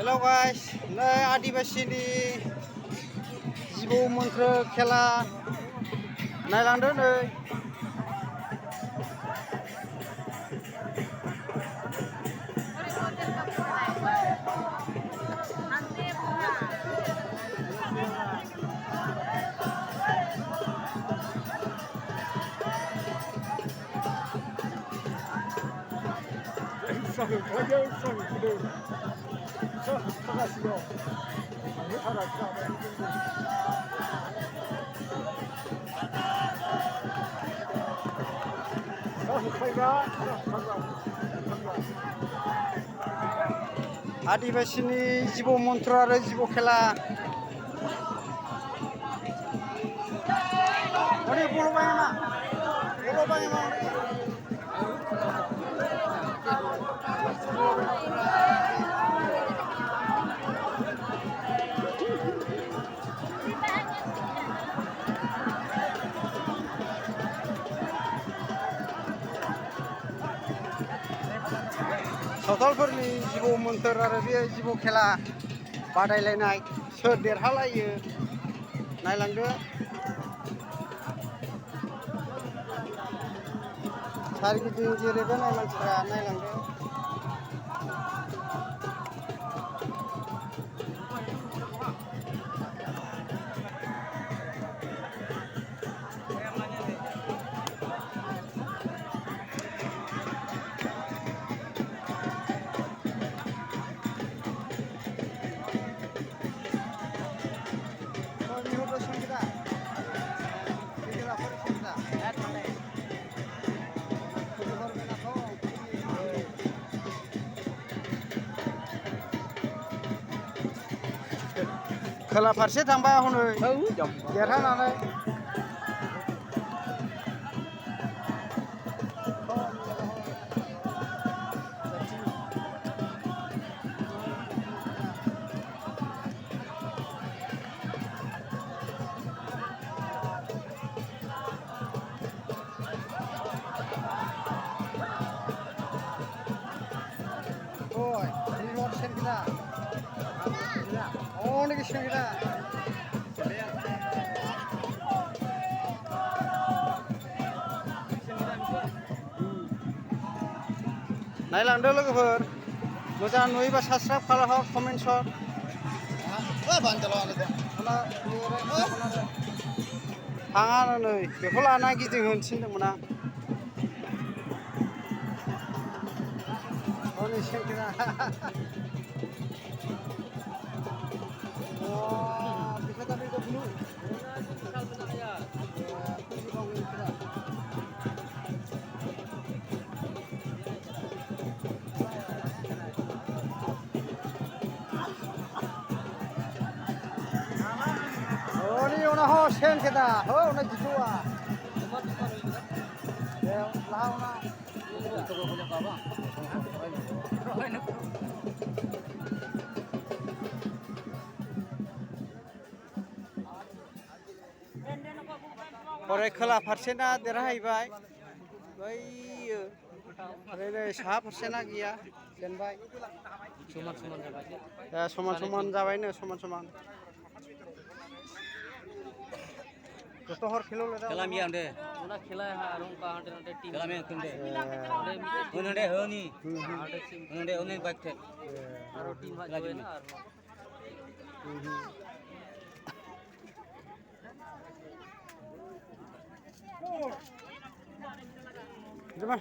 Hello guys नै आदिबासिनि जिबौ मन्त्र खेला नायलांदो नै आदिबासिनि जिबौ मन्त्र आरो जिबौ खेला अरे बोलो बायमा सावथालफोरनि जिबौ मोन्थोर आरो बे जिबौ खेला बादायलायनाय सोर देरहालायो नायलांदो सारिगिदिं जेरैबो मानसिफ्रा नायलांदो खोला फारसे थांबा हनै देरहानानै 어느 게 시작이다. नायलांदो लोगोफोर मोजां नुयोबा साबस्क्राइब खालाम कमेन्ट हर थाङा नै बेखौ लाना गिदिंहोनो थिनदोंमोन आं हनै सेंग्रा bisa tapi itu dulu. Oh ini orang hosen kita, oh orang jiwa. Ya, lah orang. ओरै खोला फारसेना देरहाहैबाय बैयो ओरै साहा फारसेना गैया जेनबाय समान जाबायनो समान तो हर खेलो ले खेला मिया अंडे ओना खेला है आरों का हंटे हंटे टीम खेला में कंडे ओनडे होनी ओनडे ओने बैक थे आरो टीम हा जोए ना आरो Jom.